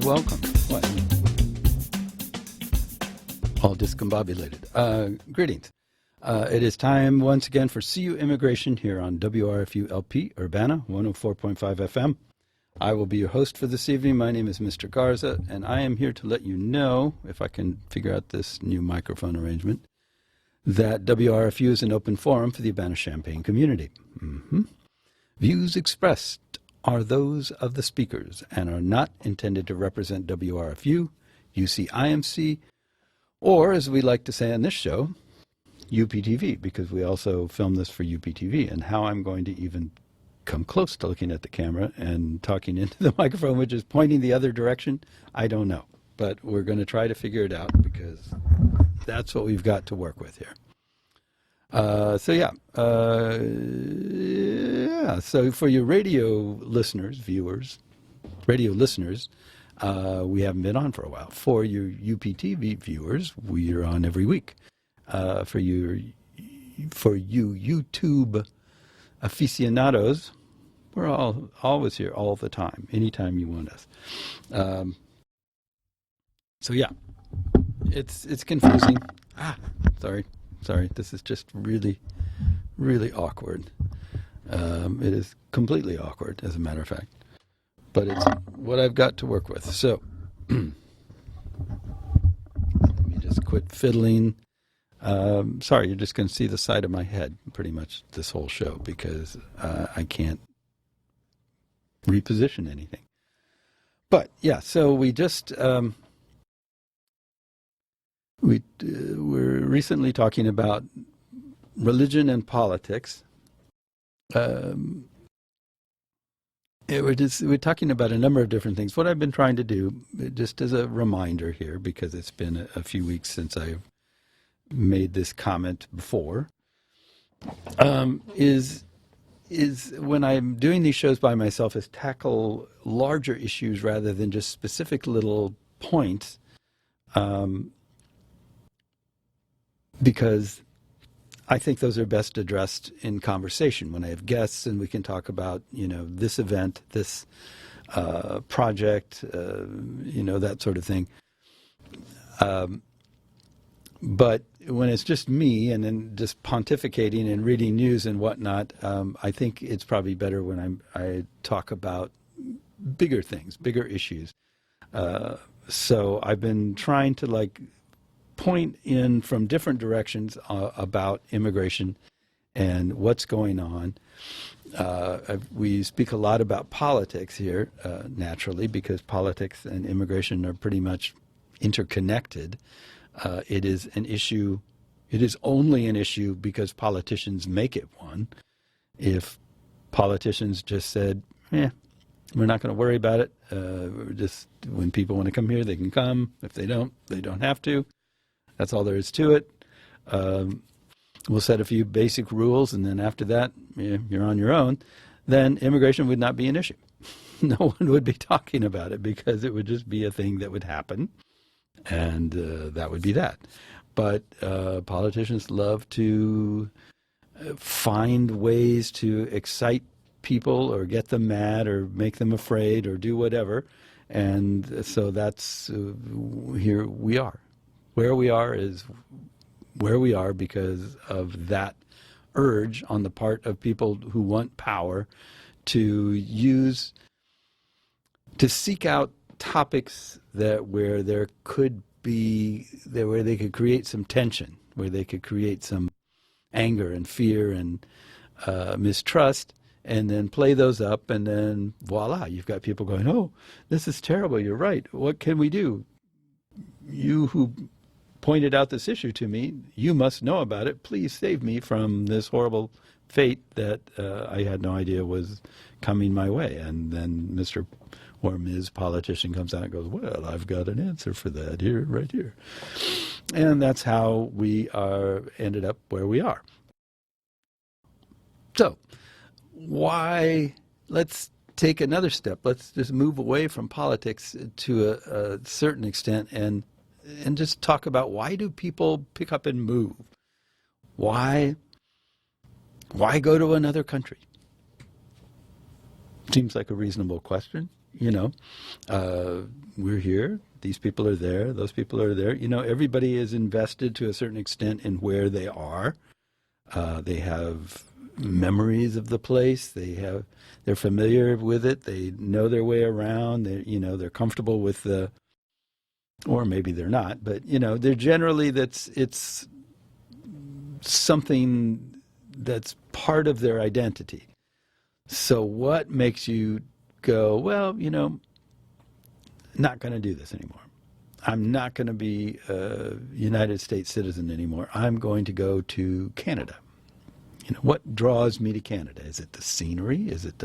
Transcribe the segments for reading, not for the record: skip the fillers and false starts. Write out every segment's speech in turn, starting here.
welcome. What? All discombobulated. Greetings. It is time once again for CU Immigration here on WRFU LP Urbana 104.5 FM. I will be your host for this evening. My name is Mr. Garza, and I am here to let you know, if I can figure out this new microphone arrangement, that WRFU is an open forum for the Urbana-Champaign community. Views expressed are those of the speakers and are not intended to represent WRFU, UCIMC, or, as we like to say on this show, UPTV, because we also film this for UPTV. And how I'm going to even come close to looking at the camera and talking into the microphone, which is pointing the other direction, I don't know. But we're going to try to figure it out because that's what we've got to work with here. So for your radio listeners, viewers, we haven't been on for a while. For your UPTV viewers, we are on every week. For you YouTube aficionados, we're always here all the time, anytime you want us. It's confusing. Sorry, this is just really, really awkward. It is completely awkward, as a matter of fact. But it's what I've got to work with. So, let me just quit fiddling. Sorry, you're just going to see the side of my head pretty much this whole show because I can't reposition anything. But, yeah, so we just... we're recently talking about religion and politics. We're talking about a number of different things. What I've been trying to do, just as a reminder here, because it's been a few weeks since I've made this comment before, is when I'm doing these shows by myself, is tackle larger issues rather than just specific little points. Because I think those are best addressed in conversation when I have guests and we can talk about, this event, this project, that sort of thing. But when it's just me and then just pontificating and reading news and whatnot, I think it's probably better when I talk about bigger things, bigger issues. So I've been trying to point in from different directions about immigration and what's going on. We speak a lot about politics here, naturally, because politics and immigration are pretty much interconnected. It is an issue. It is only an issue because politicians make it one. If politicians just said, we're not going to worry about it. Just when people want to come here, they can come. If they don't have to. That's all there is to it. We'll set a few basic rules, and then after that, you're on your own. Then immigration would not be an issue. No one would be talking about it because it would just be a thing that would happen, and that would be that. But politicians love to find ways to excite people or get them mad or make them afraid or do whatever. And so that's here we are. Where we are is where we are because of that urge on the part of people who want power to seek out topics where they could create some tension, where they could create some anger and fear and mistrust, and then play those up, and then voila, you've got people going, oh, this is terrible, you're right, what can we do? You who pointed out this issue to me, you must know about it. Please save me from this horrible fate that I had no idea was coming my way. And then Mr. or Ms. Politician comes out and goes, well, I've got an answer for that here, right here. And that's how we ended up where we are. So let's take another step. Let's just move away from politics to a certain extent and just talk about why do people pick up and move? Why go to another country? Seems like a reasonable question. We're here. These people are there. Those people are there. Everybody is invested to a certain extent in where they are. They have memories of the place. They're familiar with it. They know their way around. They're comfortable with or maybe they're not, but they're generally it's something that's part of their identity. So what makes you go, well, not going to do this anymore. I'm not going to be a United States citizen anymore. I'm going to go to Canada. What draws me to Canada? Is it the scenery? Is it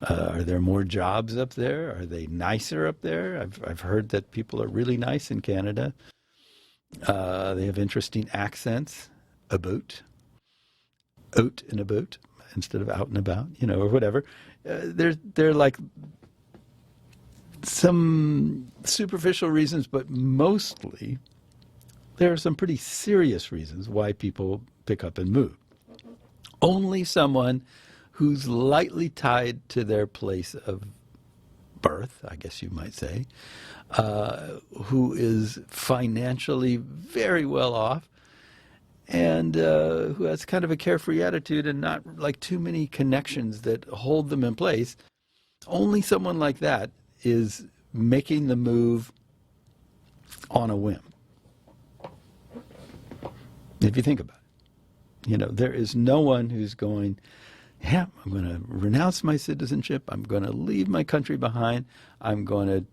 are there more jobs up there? Are they nicer up there? I've heard that people are really nice in Canada. They have interesting accents. About. Out and about instead of out and about, or whatever. They're like some superficial reasons, but mostly there are some pretty serious reasons why people pick up and move. Only someone who's lightly tied to their place of birth, I guess you might say, who is financially very well off, and who has kind of a carefree attitude and not like too many connections that hold them in place. Only someone like that is making the move on a whim. If you think about it, there is no one who's going, yeah, I'm going to renounce my citizenship. I'm going to leave my country behind. I'm going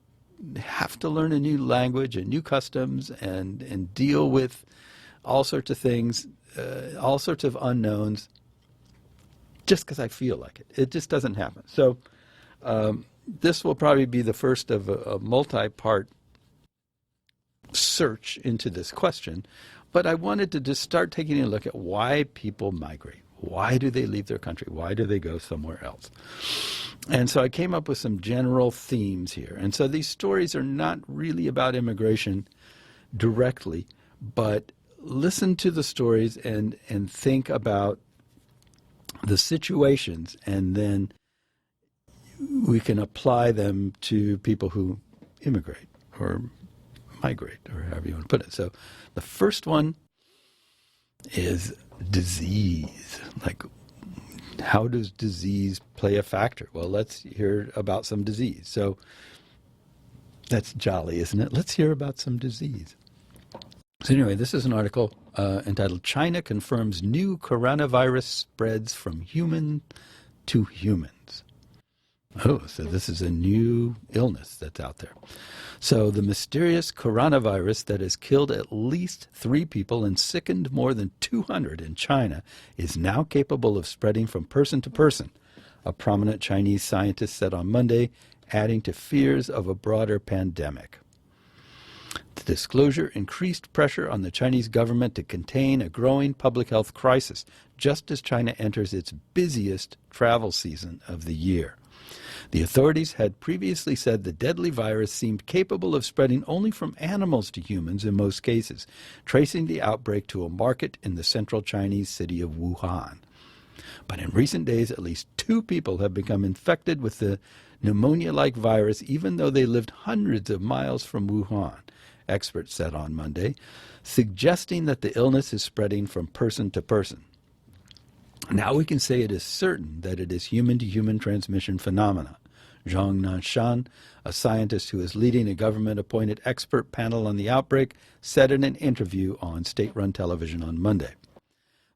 to have to learn a new language and new customs and deal with all sorts of things, all sorts of unknowns, just because I feel like it. It just doesn't happen. So this will probably be the first of a multi-part search into this question. But I wanted to just start taking a look at why people migrate. Why do they leave their country? Why do they go somewhere else? And so I came up with some general themes here. And so these stories are not really about immigration directly, but listen to the stories and think about the situations, and then we can apply them to people who immigrate or migrate, or however you want to put it. So the first one is disease. Like, how does disease play a factor? Well, let's hear about some disease. So that's jolly, isn't it? Let's hear about some disease. So anyway, this is an article entitled "China Confirms New Coronavirus Spreads from Human to Humans." Oh, so this is a new illness that's out there. So the mysterious coronavirus that has killed at least 3 people and sickened more than 200 in China is now capable of spreading from person to person, a prominent Chinese scientist said on Monday, adding to fears of a broader pandemic. The disclosure increased pressure on the Chinese government to contain a growing public health crisis, just as China enters its busiest travel season of the year. The authorities had previously said the deadly virus seemed capable of spreading only from animals to humans in most cases, tracing the outbreak to a market in the central Chinese city of Wuhan. But in recent days, at least 2 people have become infected with the pneumonia-like virus, even though they lived hundreds of miles from Wuhan, experts said on Monday, suggesting that the illness is spreading from person to person. Now we can say it is certain that it is human-to-human transmission phenomena. Zhang Nanshan, a scientist who is leading a government-appointed expert panel on the outbreak, said in an interview on state-run television on Monday.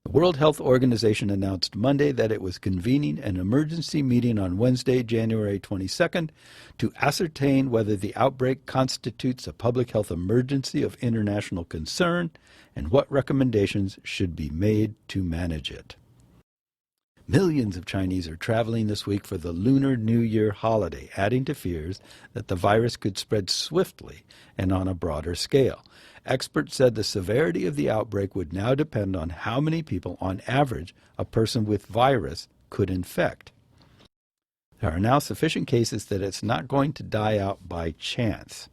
The World Health Organization announced Monday that it was convening an emergency meeting on Wednesday, January 22nd, to ascertain whether the outbreak constitutes a public health emergency of international concern and what recommendations should be made to manage it. Millions of Chinese are traveling this week for the Lunar New Year holiday, adding to fears that the virus could spread swiftly and on a broader scale. Experts said the severity of the outbreak would now depend on how many people, on average, a person with virus could infect. There are now sufficient cases that it's not going to die out by chance,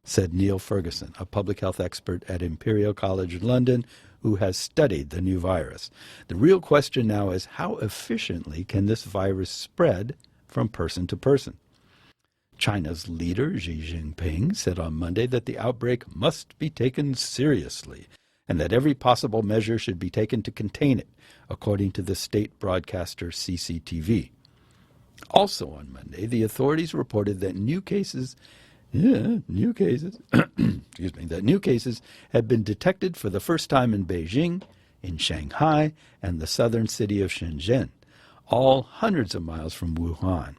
said Neil Ferguson, a public health expert at Imperial College London, who has studied the new virus. The real question now is, how efficiently can this virus spread from person to person? China's leader, Xi Jinping, said on Monday that the outbreak must be taken seriously and that every possible measure should be taken to contain it, according to the state broadcaster CCTV. Also on Monday, the authorities reported that new cases that new cases had been detected for the first time in Beijing, in Shanghai, and the southern city of Shenzhen, all hundreds of miles from Wuhan.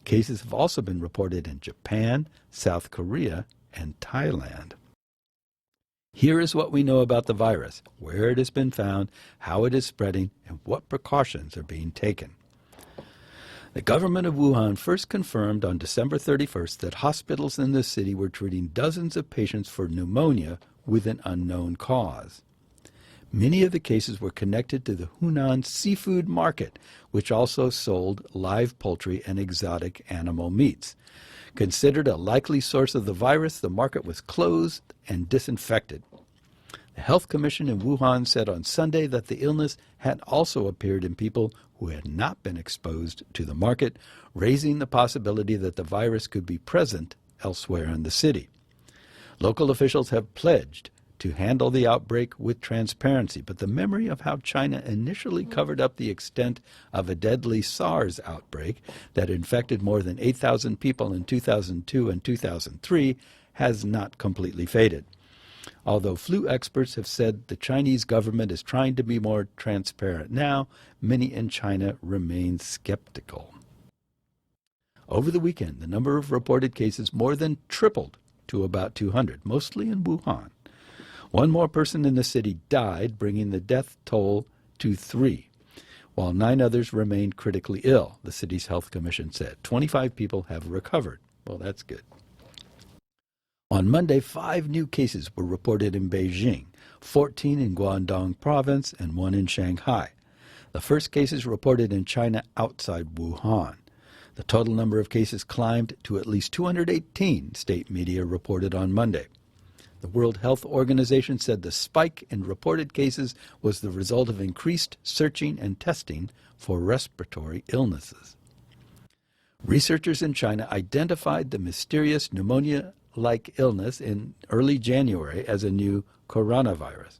Cases have also been reported in Japan, South Korea, and Thailand. Here is what we know about the virus, where it has been found, how it is spreading, and what precautions are being taken. The government of Wuhan first confirmed on December 31st that hospitals in the city were treating dozens of patients for pneumonia with an unknown cause. Many of the cases were connected to the Hunan seafood market, which also sold live poultry and exotic animal meats. Considered a likely source of the virus, the market was closed and disinfected. The Health Commission in Wuhan said on Sunday that the illness had also appeared in people who had not been exposed to the market, raising the possibility that the virus could be present elsewhere in the city. Local officials have pledged to handle the outbreak with transparency, but the memory of how China initially covered up the extent of a deadly SARS outbreak that infected more than 8,000 people in 2002 and 2003 has not completely faded. Although flu experts have said the Chinese government is trying to be more transparent now, many in China remain skeptical. Over the weekend, the number of reported cases more than tripled to about 200, mostly in Wuhan. One more person in the city died, bringing the death toll to 3, while 9 others remained critically ill, the city's health commission said. 25 people have recovered. Well, that's good. On Monday, 5 new cases were reported in Beijing, 14 in Guangdong province, and 1 in Shanghai. The first cases reported in China outside Wuhan. The total number of cases climbed to at least 218, state media reported on Monday. The World Health Organization said the spike in reported cases was the result of increased searching and testing for respiratory illnesses. Researchers in China identified the mysterious pneumonia-like illness in early January as a new coronavirus.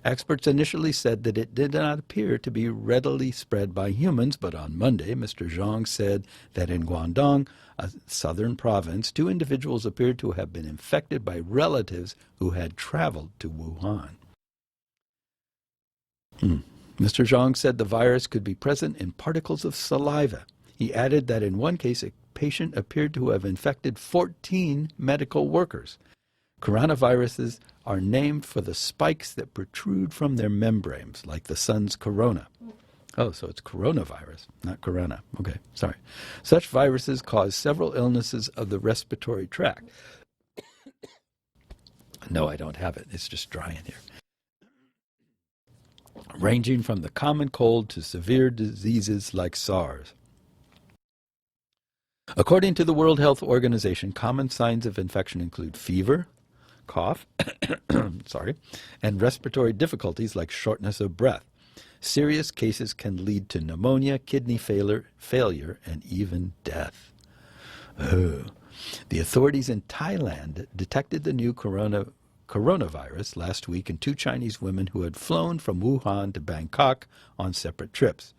Experts initially said that it did not appear to be readily spread by humans, but on Monday, Mr. Zhang said that in Guangdong, a southern province, 2 individuals appeared to have been infected by relatives who had traveled to Wuhan. Mr. Zhang said the virus could be present in particles of saliva. He added that in one case, a patient appeared to have infected 14 medical workers. Coronaviruses are named for the spikes that protrude from their membranes, like the sun's corona. Oh, so it's coronavirus, not corona. Okay, sorry. Such viruses cause several illnesses of the respiratory tract. No, I don't have it. It's just dry in here. Ranging from the common cold to severe diseases like SARS. According to the World Health Organization, common signs of infection include fever, cough, and respiratory difficulties like shortness of breath. Serious cases can lead to pneumonia, kidney failure, and even death. Oh. The authorities in Thailand detected the new coronavirus last week in 2 Chinese women who had flown from Wuhan to Bangkok on separate trips.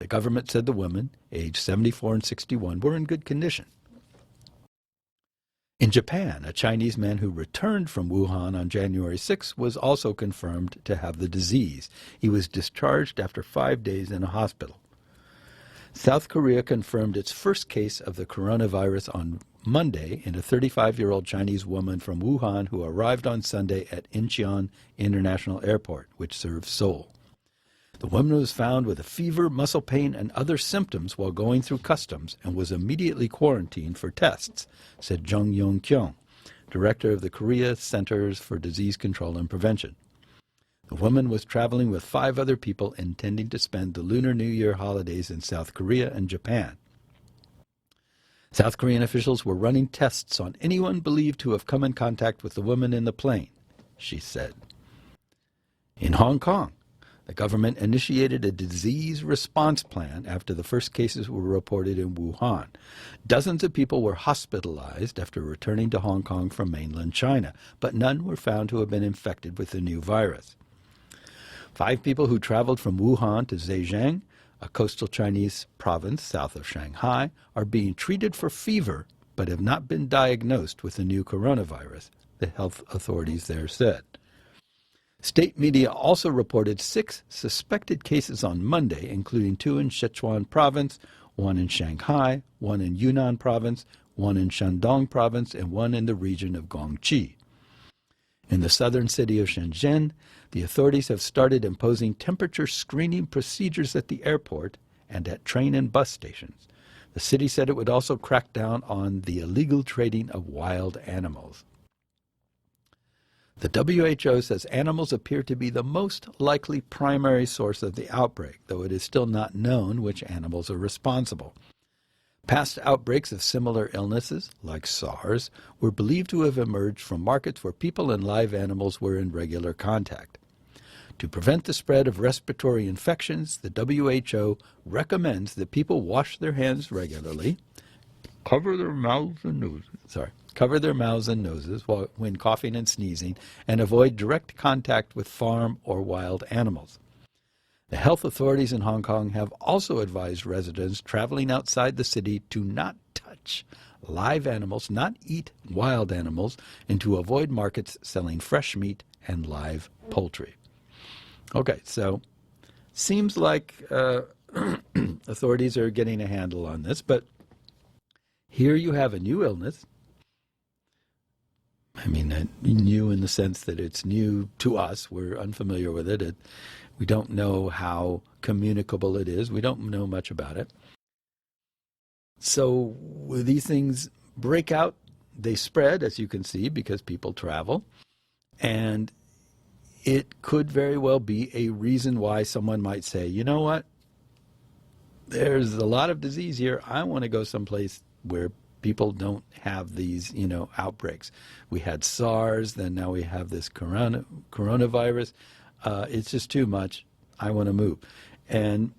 The government said the women, aged 74 and 61, were in good condition. In Japan, a Chinese man who returned from Wuhan on January 6 was also confirmed to have the disease. He was discharged after 5 days in a hospital. South Korea confirmed its first case of the coronavirus on Monday in a 35-year-old Chinese woman from Wuhan who arrived on Sunday at Incheon International Airport, which serves Seoul. The woman was found with a fever, muscle pain, and other symptoms while going through customs and was immediately quarantined for tests, said Jung Yong-kyung, director of the Korea Centers for Disease Control and Prevention. The woman was traveling with 5 other people intending to spend the Lunar New Year holidays in South Korea and Japan. South Korean officials were running tests on anyone believed to have come in contact with the woman in the plane, she said. In Hong Kong, The government initiated a disease response plan after the first cases were reported in Wuhan. Dozens of people were hospitalized after returning to Hong Kong from mainland China, but none were found to have been infected with the new virus. 5 people who traveled from Wuhan to Zhejiang, a coastal Chinese province south of Shanghai, are being treated for fever but have not been diagnosed with the new coronavirus, the health authorities there said. State media also reported 6 suspected cases on Monday, including 2 in Sichuan province, 1 in Shanghai, 1 in Yunnan province, 1 in Shandong province, and 1 in the region of Guangxi. In the southern city of Shenzhen, the authorities have started imposing temperature screening procedures at the airport and at train and bus stations. The city said it would also crack down on the illegal trading of wild animals. The WHO says animals appear to be the most likely primary source of the outbreak, though it is still not known which animals are responsible. Past outbreaks of similar illnesses, like SARS, were believed to have emerged from markets where people and live animals were in regular contact. To prevent the spread of respiratory infections, the WHO recommends that people wash their hands regularly, cover their mouths and noses when coughing and sneezing, and avoid direct contact with farm or wild animals. The health authorities in Hong Kong have also advised residents traveling outside the city to not touch live animals, not eat wild animals, and to avoid markets selling fresh meat and live poultry. Okay, so seems like authorities are getting a handle on this, but here you have a new illness. I mean, new in the sense that it's new to us. We're unfamiliar with it. We don't know how communicable it is. We don't know much about it. So these things break out. They spread, as you can see, because people travel. And it could very well be a reason why someone might say, you know what? There's a lot of disease here. I want to go someplace where people don't have these, outbreaks. We had SARS, then now we have this coronavirus. It's just too much. I want to move. And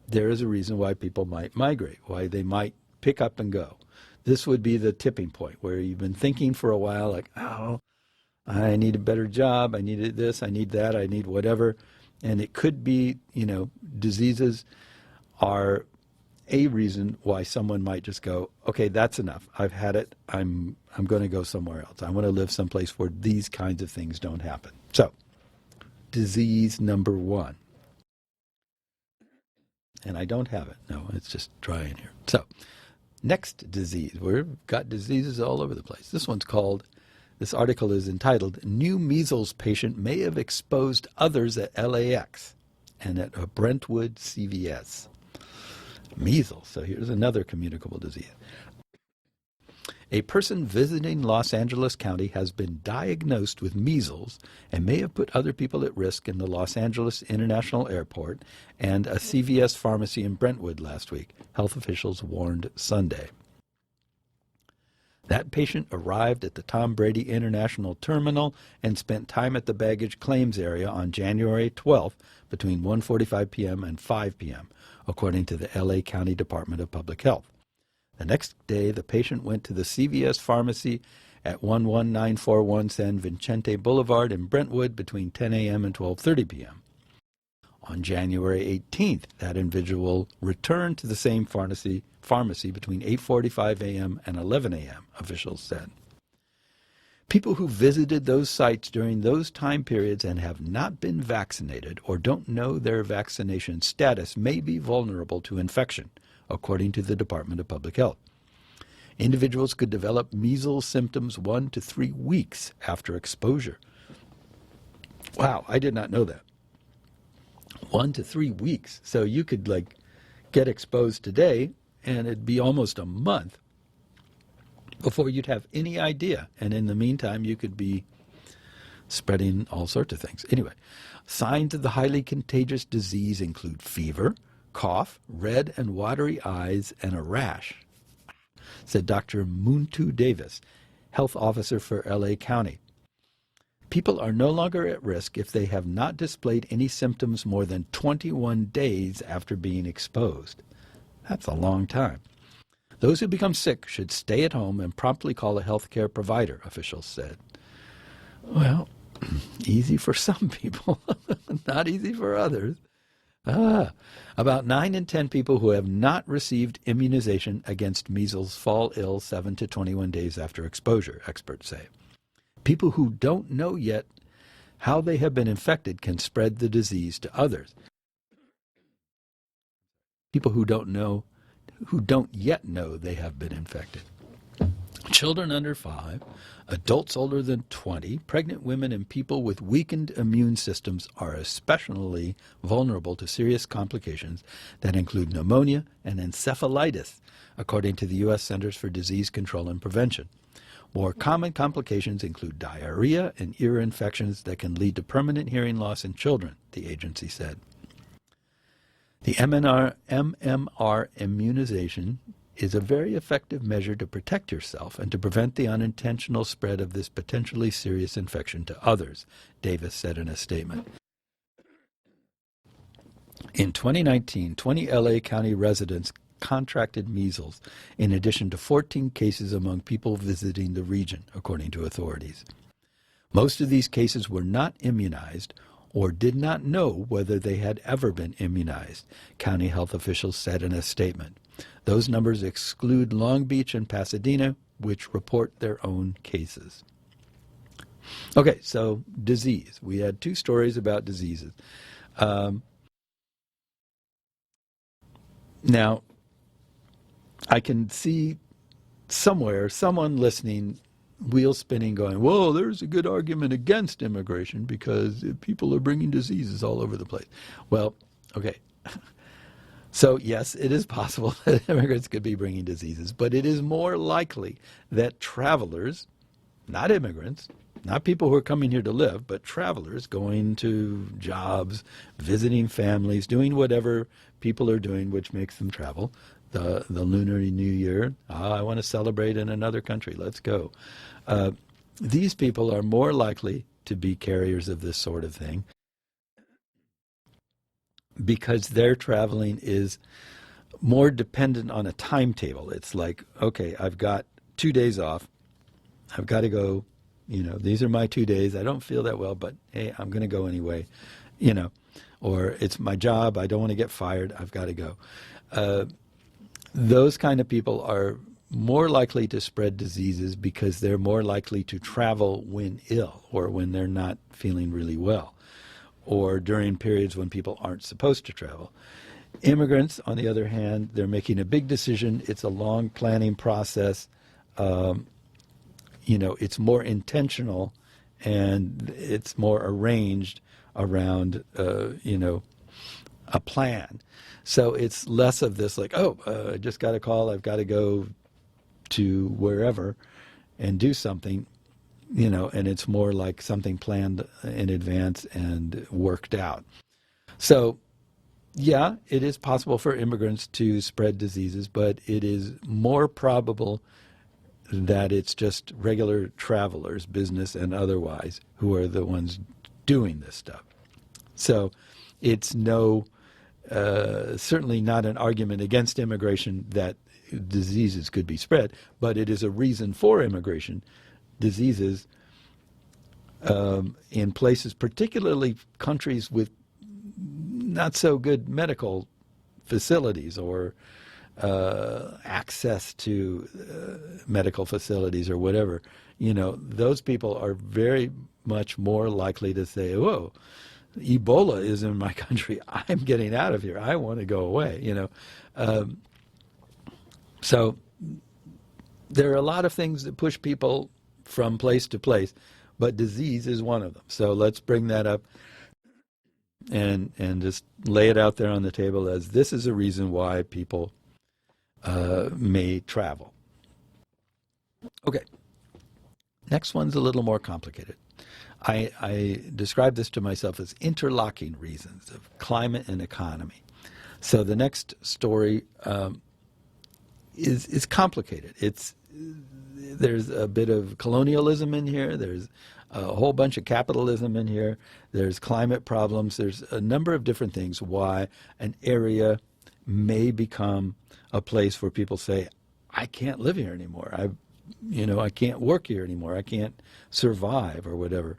there is a reason why people might migrate, why they might pick up and go. This would be the tipping point where you've been thinking for a while, like, oh, I need a better job. I need this. I need that. I need whatever. And it could be, diseases are a reason why someone might just go, okay, that's enough. I've had it. I'm going to go somewhere else. I want to live someplace where these kinds of things don't happen. So, disease number 1. And I don't have it. No, it's just dry in here. So, next disease. We've got diseases all over the place. This article is entitled, New Measles Patient May Have Exposed Others at LAX and at a Brentwood CVS. Measles. So here's another communicable disease. A person visiting Los Angeles County has been diagnosed with measles and may have put other people at risk in the Los Angeles International Airport and a CVS pharmacy in Brentwood last week, health officials warned Sunday. That patient arrived at the Tom Brady International Terminal and spent time at the baggage claims area on January 12th between 1:45 p.m. and 5 p.m., according to the LA County Department of Public Health. The next day, the patient went to the CVS pharmacy at 11941 San Vicente Boulevard in Brentwood between 10 a.m. and 12:30 p.m. On January 18th, that individual returned to the same pharmacy between 8:45 a.m. and 11 a.m., officials said. People who visited those sites during those time periods and have not been vaccinated or don't know their vaccination status may be vulnerable to infection, according to the Department of Public Health. Individuals could develop measles symptoms 1 to 3 weeks after exposure. Wow, I did not know that. 1 to 3 weeks. So you could get exposed today and it'd be almost a month before you'd have any idea. And in the meantime, you could be spreading all sorts of things. Anyway, signs of the highly contagious disease include fever, cough, red and watery eyes, and a rash, said Dr. Muntu Davis, health officer for LA County. People are no longer at risk if they have not displayed any symptoms more than 21 days after being exposed. That's a long time. Those who become sick should stay at home and promptly call a healthcare provider, officials said. Well, easy for some people, not easy for others. About 9 in 10 people who have not received immunization against measles fall ill 7 to 21 days after exposure, experts say. People who don't know yet how they have been infected can spread the disease to others. People who don't yet know they have been infected. Children under 5, adults older than 20, pregnant women, and people with weakened immune systems are especially vulnerable to serious complications that include pneumonia and encephalitis, according to the U.S. Centers for Disease Control and Prevention. More common complications include diarrhea and ear infections that can lead to permanent hearing loss in children, the agency said. The MMR immunization is a very effective measure to protect yourself and to prevent the unintentional spread of this potentially serious infection to others, Davis said in a statement. In 2019, 20 LA County residents contracted measles, in addition to 14 cases among people visiting the region, according to authorities. Most of these cases were not immunized or did not know whether they had ever been immunized, county health officials said in a statement. Those numbers exclude Long Beach and Pasadena, which report their own cases. Okay, so disease. We had 2 stories about diseases. Now, I can see somewhere someone listening, wheel spinning, going, whoa, there's a good argument against immigration because people are bringing diseases all over the place. Well, okay. So, yes, it is possible that immigrants could be bringing diseases, but it is more likely that travelers, not immigrants, not people who are coming here to live, but travelers going to jobs, visiting families, doing whatever people are doing which makes them travel. The Lunar New Year, I want to celebrate in another country, let's go. These people are more likely to be carriers of this sort of thing because their traveling is more dependent on a timetable. It's like, okay, I've got 2 days off. I've got to go, these are my 2 days. I don't feel that well, but hey, I'm going to go anyway, or it's my job. I don't want to get fired. I've got to go. Those kind of people are more likely to spread diseases because they're more likely to travel when ill or when they're not feeling really well or during periods when people aren't supposed to travel. Immigrants, on the other hand, they're making a big decision. It's a long planning process. It's more intentional and it's more arranged around, a plan. So it's less of this like, I just got a call, I've got to go to wherever and do something, and it's more like something planned in advance and worked out. So, yeah, it is possible for immigrants to spread diseases, but it is more probable that it's just regular travelers, business and otherwise, who are the ones doing this stuff. So it's certainly not an argument against immigration that diseases could be spread, but it is a reason for immigration. Diseases in places, particularly countries with not so good medical facilities or access to medical facilities or whatever, those people are very much more likely to say, whoa, Ebola is in my country. I'm getting out of here. I want to go away, So there are a lot of things that push people from place to place, but disease is one of them. So let's bring that up and just lay it out there on the table as this is a reason why people may travel. Okay. Next one's a little more complicated. I describe this to myself as interlocking reasons of climate and economy. So the next story is complicated. There's a bit of colonialism in here. There's a whole bunch of capitalism in here. There's climate problems. There's a number of different things why an area may become a place where people say, I can't live here anymore. I can't work here anymore. I can't survive or whatever.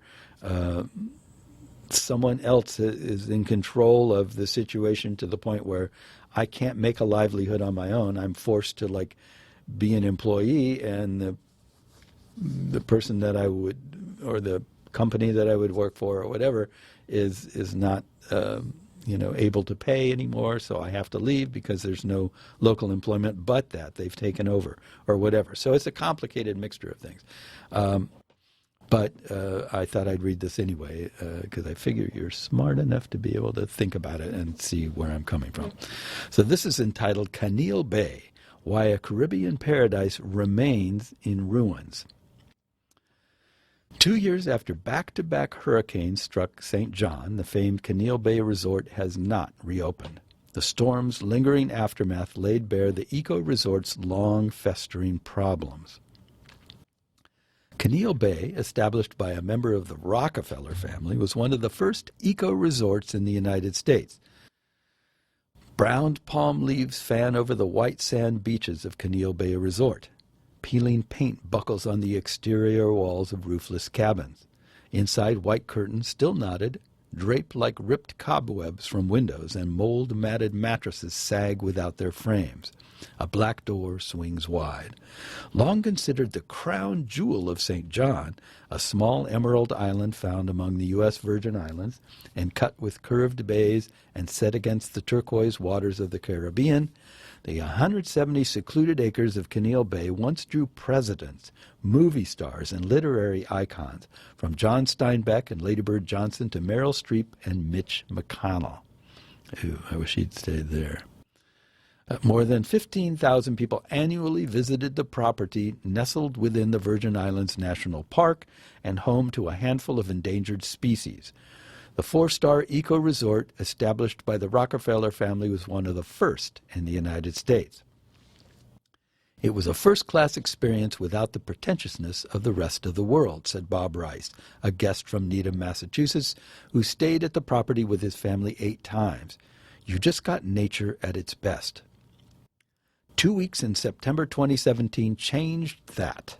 Someone else is in control of the situation to the point where I can't make a livelihood on my own. I'm forced to be an employee, and the person that I would, or the company that I would work for or whatever is not able to pay anymore, so I have to leave because there's no local employment but that they've taken over or whatever. So it's a complicated mixture of things. But I thought I'd read this anyway because I figure you're smart enough to be able to think about it and see where I'm coming from. So this is entitled Canil Bay, Why a Caribbean Paradise Remains in Ruins. 2 years after back-to-back hurricanes struck St. John, the famed Canil Bay Resort has not reopened. The storm's lingering aftermath laid bare the eco-resort's long-festering problems. Canil Bay, established by a member of the Rockefeller family, was one of the first eco-resorts in the United States. Browned palm leaves fan over the white sand beaches of Canil Bay Resort. Peeling paint buckles on the exterior walls of roofless cabins. Inside, white curtains, still knotted, drape like ripped cobwebs from windows, and mold-matted mattresses sag without their frames. A black door swings wide. Long considered the crown jewel of St. John, a small emerald island found among the U.S. Virgin Islands and cut with curved bays and set against the turquoise waters of the Caribbean, the 170 secluded acres of Canil Bay once drew presidents, movie stars, and literary icons, from John Steinbeck and Lady Bird Johnson to Meryl Streep and Mitch McConnell. Ooh, I wish he'd stayed there. More than 15,000 people annually visited the property nestled within the Virgin Islands National Park and home to a handful of endangered species. The four-star eco-resort established by the Rockefeller family was one of the first in the United States. It was a first-class experience without the pretentiousness of the rest of the world, said Bob Rice, a guest from Needham, Massachusetts, who stayed at the property with his family 8 times. You just got nature at its best. 2 weeks in September 2017 changed that.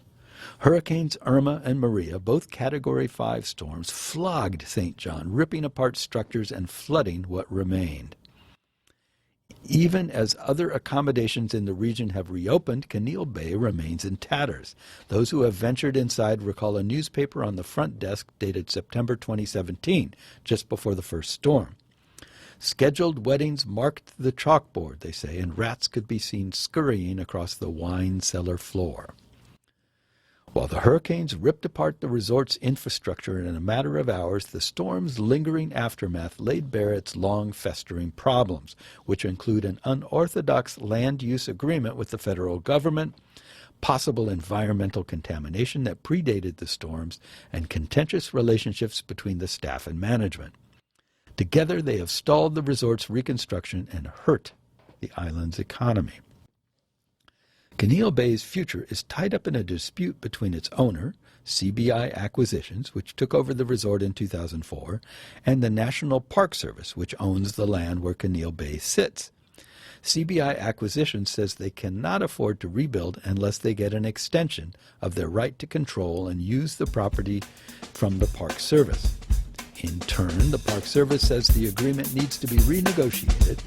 Hurricanes Irma and Maria, both Category 5 storms, flogged St. John, ripping apart structures and flooding what remained. Even as other accommodations in the region have reopened, Canil Bay remains in tatters. Those who have ventured inside recall a newspaper on the front desk dated September 2017, just before the first storm. Scheduled weddings marked the chalkboard, they say, and rats could be seen scurrying across the wine cellar floor. While the hurricanes ripped apart the resort's infrastructure in a matter of hours, the storm's lingering aftermath laid bare its long-festering problems, which include an unorthodox land use agreement with the federal government, possible environmental contamination that predated the storms, and contentious relationships between the staff and management. Together, they have stalled the resort's reconstruction and hurt the island's economy. Canil Bay's future is tied up in a dispute between its owner, CBI Acquisitions, which took over the resort in 2004, and the National Park Service, which owns the land where Canil Bay sits. CBI Acquisitions says they cannot afford to rebuild unless they get an extension of their right to control and use the property from the Park Service. In turn, the Park Service says the agreement needs to be renegotiated